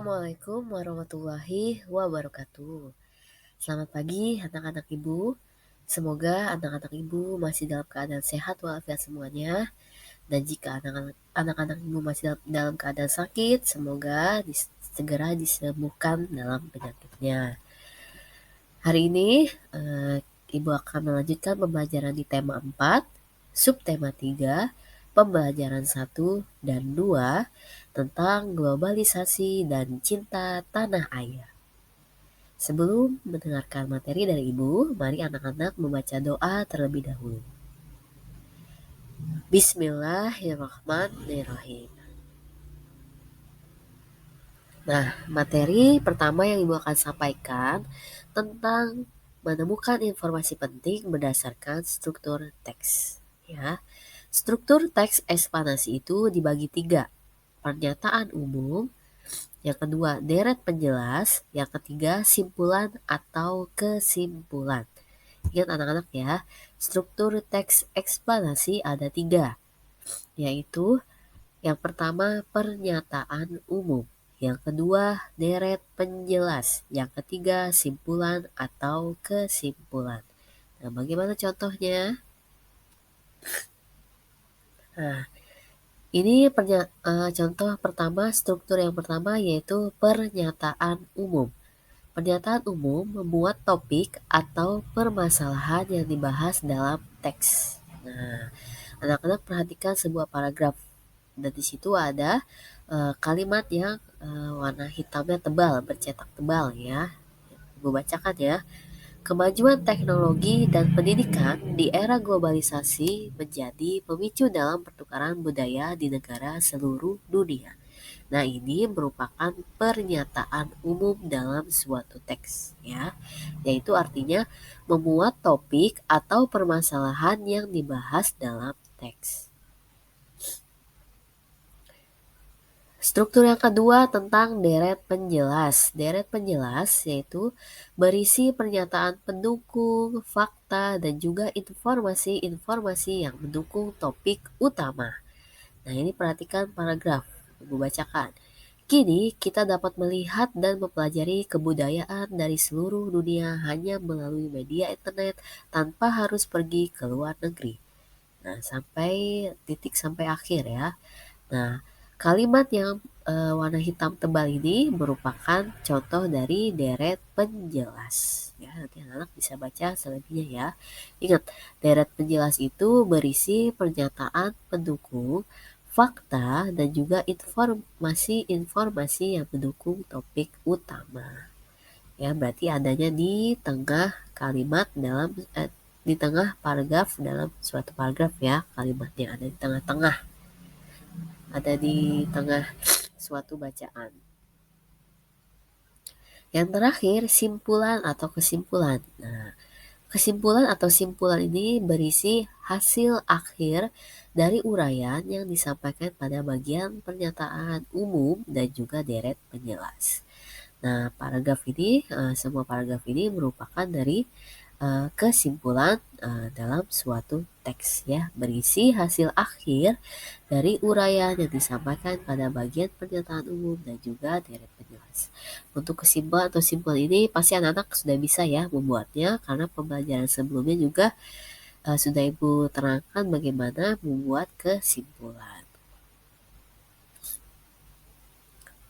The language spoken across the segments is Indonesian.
Assalamualaikum warahmatullahi wabarakatuh. Selamat pagi anak-anak ibu. Semoga anak-anak ibu masih dalam keadaan sehat walafiat semuanya. Dan jika anak-anak ibu masih dalam keadaan sakit, semoga segera disembuhkan dalam penyakitnya. Hari ini ibu akan melanjutkan pembelajaran di tema 4, subtema 3, pembelajaran 1 dan 2 tentang globalisasi dan cinta tanah air. Sebelum mendengarkan materi dari ibu, mari anak-anak membaca doa terlebih dahulu. Bismillahirrahmanirrahim. Nah, materi pertama yang ibu akan sampaikan tentang menemukan informasi penting berdasarkan struktur teks. Ya, struktur teks eksplanasi itu dibagi 3. Pernyataan umum, yang kedua deret penjelas, yang ketiga simpulan atau kesimpulan. Ingat anak-anak ya, struktur teks eksplanasi ada 3, yaitu yang pertama pernyataan umum, yang kedua deret penjelas, yang ketiga simpulan atau kesimpulan. Nah, bagaimana contohnya? Nah, ini contoh pertama, struktur yang pertama yaitu pernyataan umum. Pernyataan umum memuat topik atau permasalahan yang dibahas dalam teks. Nah, anak-anak perhatikan sebuah paragraf. Dan di situ ada kalimat yang warna hitamnya tebal, bercetak tebal ya. Ibu bacakan ya. Kemajuan teknologi dan pendidikan di era globalisasi menjadi pemicu dalam pertukaran budaya di negara seluruh dunia. Nah, ini merupakan pernyataan umum dalam suatu teks ya, yaitu artinya memuat topik atau permasalahan yang dibahas dalam teks. Struktur yang kedua tentang deret penjelas. Deret penjelas yaitu berisi pernyataan pendukung, fakta, dan juga informasi-informasi yang mendukung topik utama. Nah, ini perhatikan paragraf. Ibu bacakan. Kini kita dapat melihat dan mempelajari kebudayaan dari seluruh dunia hanya melalui media internet tanpa harus pergi ke luar negeri. Nah, sampai akhir ya. Nah, kalimat yang warna hitam tebal ini merupakan contoh dari deret penjelas. Ya, nanti anak-anak bisa baca selebihnya ya. Ingat, deret penjelas itu berisi pernyataan pendukung, fakta, dan juga informasi-informasi yang mendukung topik utama. Ya, berarti adanya di tengah kalimat di tengah paragraf dalam suatu paragraf ya, kalimatnya ada di tengah-tengah. Ada di tengah suatu bacaan. Yang terakhir, simpulan atau kesimpulan. Nah, kesimpulan atau simpulan ini berisi hasil akhir dari uraian yang disampaikan pada bagian pernyataan umum dan juga deret penjelas. Nah, semua paragraf ini merupakan dari kesimpulan dalam suatu teks ya, berisi hasil akhir dari uraian yang disampaikan pada bagian pernyataan umum dan juga deret penjelas. Untuk kesimpulan atau simpulan ini pasti anak-anak sudah bisa ya membuatnya, karena pembelajaran sebelumnya juga sudah Ibu terangkan bagaimana membuat kesimpulan.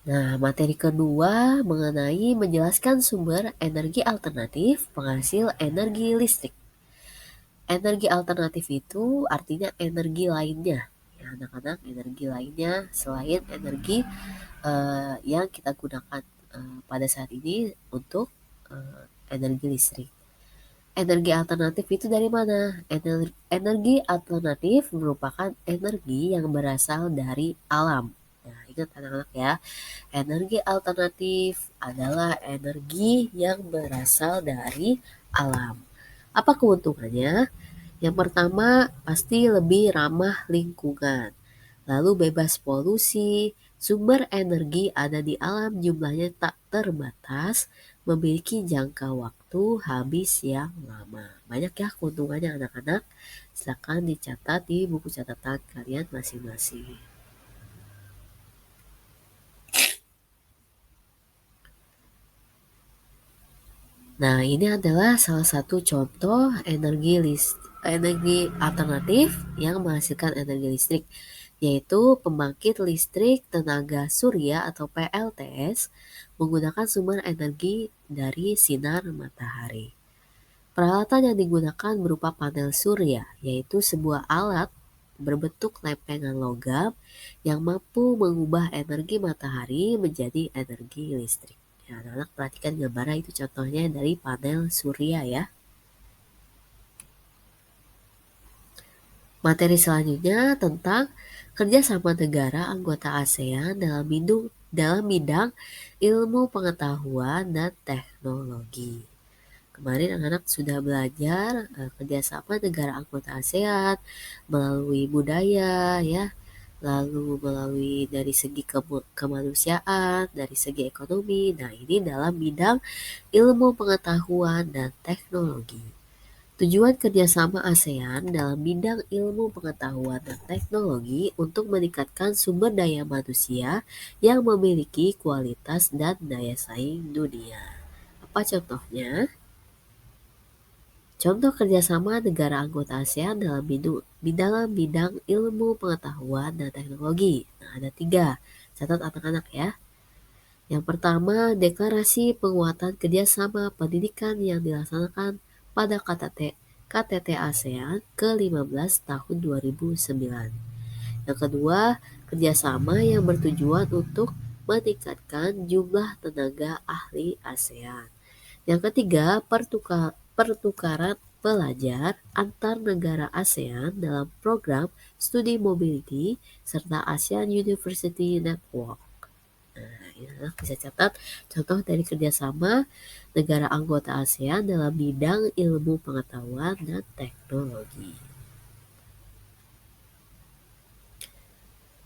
Nah, materi kedua mengenai menjelaskan sumber energi alternatif penghasil energi listrik. Energi alternatif itu artinya energi lainnya. Ya, anak-anak, energi lainnya selain energi yang kita gunakan pada saat ini untuk energi listrik. Energi alternatif itu dari mana? Energi alternatif merupakan energi yang berasal dari alam. Nah, ingat anak-anak ya, energi alternatif adalah energi yang berasal dari alam. Apa keuntungannya? Yang pertama, pasti lebih ramah lingkungan. Lalu bebas polusi, sumber energi ada di alam jumlahnya tak terbatas, memiliki jangka waktu habis yang lama. Banyak ya keuntungannya anak-anak. Silakan dicatat di buku catatan kalian masing-masing. Nah, ini adalah salah satu contoh energi alternatif yang menghasilkan energi listrik, yaitu pembangkit listrik tenaga surya atau PLTS menggunakan sumber energi dari sinar matahari. Peralatan yang digunakan berupa panel surya, yaitu sebuah alat berbentuk lempengan logam yang mampu mengubah energi matahari menjadi energi listrik. Ya, anak-anak perhatikan gambarnya, itu contohnya dari panel surya ya. Materi selanjutnya tentang kerjasama negara anggota ASEAN dalam bidang ilmu pengetahuan dan teknologi. Kemarin anak-anak sudah belajar kerjasama negara anggota ASEAN melalui budaya ya, lalu melalui dari segi kemanusiaan, dari segi ekonomi. Nah, ini dalam bidang ilmu pengetahuan dan teknologi. Tujuan kerjasama ASEAN dalam bidang ilmu pengetahuan dan teknologi untuk meningkatkan sumber daya manusia yang memiliki kualitas dan daya saing dunia. Apa contohnya? Contoh kerjasama negara anggota ASEAN dalam bidang ilmu pengetahuan dan teknologi. Nah, ada 3. Catat anak-anak ya. Yang pertama, deklarasi penguatan kerjasama pendidikan yang dilaksanakan pada KTT ASEAN ke-15 tahun 2009. Yang kedua, kerjasama yang bertujuan untuk meningkatkan jumlah tenaga ahli ASEAN. Yang ketiga, pertukaran pelajar antar negara ASEAN dalam program studi mobility serta ASEAN University Network. Nah, ini bisa catat contoh dari kerjasama negara anggota ASEAN dalam bidang ilmu pengetahuan dan teknologi.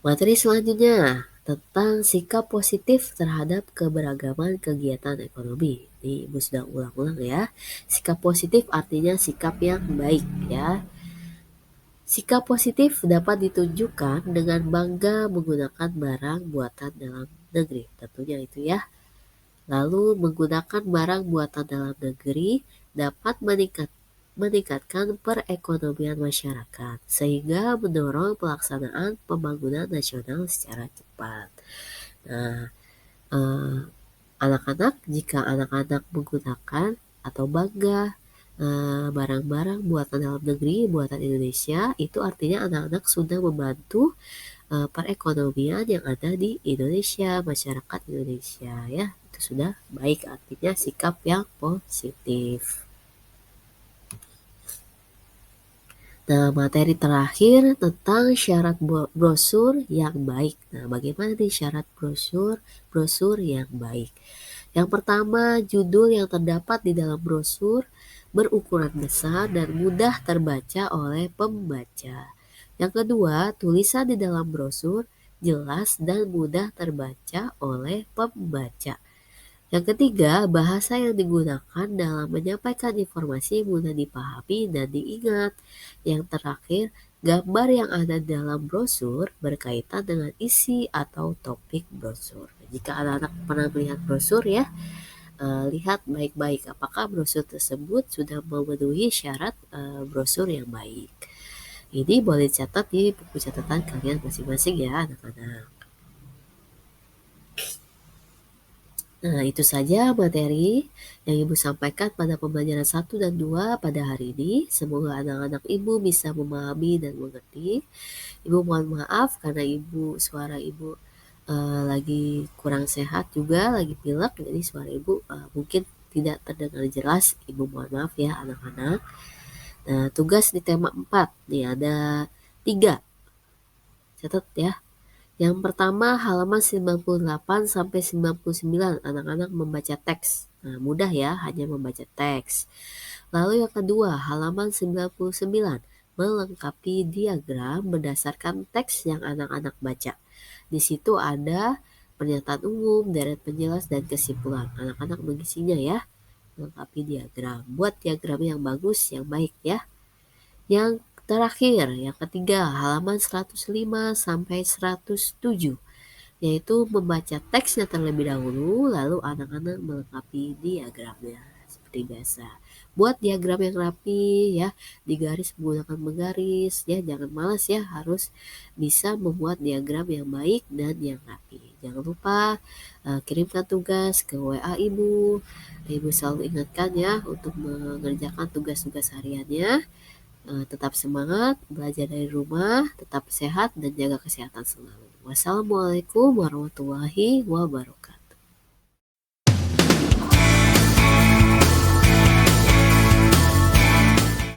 Materi selanjutnya tentang sikap positif terhadap keberagaman kegiatan ekonomi. Ini Ibu sudah ulang-ulang ya. Sikap positif artinya sikap yang baik ya. Sikap positif dapat ditunjukkan dengan bangga menggunakan barang buatan dalam negeri. Tentunya itu ya. Lalu menggunakan barang buatan dalam negeri dapat meningkatkan perekonomian masyarakat sehingga mendorong pelaksanaan pembangunan nasional secara cepat. Nah, anak-anak, jika anak-anak menggunakan atau bangga barang-barang buatan dalam negeri, buatan Indonesia, itu artinya anak-anak sudah membantu perekonomian yang ada di Indonesia, masyarakat Indonesia ya. Itu sudah baik, artinya sikap yang positif. Nah, materi terakhir tentang syarat brosur yang baik. Nah, bagaimana nih syarat brosur yang baik? Yang pertama, judul yang terdapat di dalam brosur berukuran besar dan mudah terbaca oleh pembaca. Yang kedua, tulisan di dalam brosur jelas dan mudah terbaca oleh pembaca. Yang ketiga, bahasa yang digunakan dalam menyampaikan informasi mudah dipahami dan diingat. Yang terakhir, gambar yang ada dalam brosur berkaitan dengan isi atau topik brosur. Jika anak-anak pernah melihat brosur ya, lihat baik-baik apakah brosur tersebut sudah memenuhi syarat brosur yang baik. Ini boleh dicatat di buku catatan kalian masing-masing ya anak-anak. Nah, itu saja materi yang Ibu sampaikan pada pembelajaran 1 dan 2 pada hari ini. Semoga anak-anak Ibu bisa memahami dan mengerti. Ibu mohon maaf karena suara Ibu lagi kurang sehat juga, lagi pilek, jadi suara Ibu mungkin tidak terdengar jelas. Ibu mohon maaf ya anak-anak. Nah, tugas di tema 4 nih ada 3. Catat ya. Yang pertama halaman 98 sampai 99 anak-anak membaca teks. Nah, mudah ya, hanya membaca teks. Lalu yang kedua halaman 99 melengkapi diagram berdasarkan teks yang anak-anak baca. Di situ ada pernyataan umum, deret penjelas, dan kesimpulan. Anak-anak mengisinya ya, melengkapi diagram. Buat diagram yang bagus, yang baik ya. Yang terakhir, yang ketiga, halaman 105 sampai 107, yaitu membaca teksnya terlebih dahulu, lalu anak-anak melengkapi diagramnya. seperti biasa. Buat diagram yang rapi ya, digaris menggunakan menggaris ya, jangan malas ya, harus bisa membuat diagram yang baik dan yang rapi. Jangan lupa kirimkan tugas ke WA Ibu. Ibu selalu ingatkan ya untuk mengerjakan tugas-tugas hariannya. Tetap semangat, belajar dari rumah, tetap sehat dan jaga kesehatan selalu. Wassalamualaikum warahmatullahi wabarakatuh.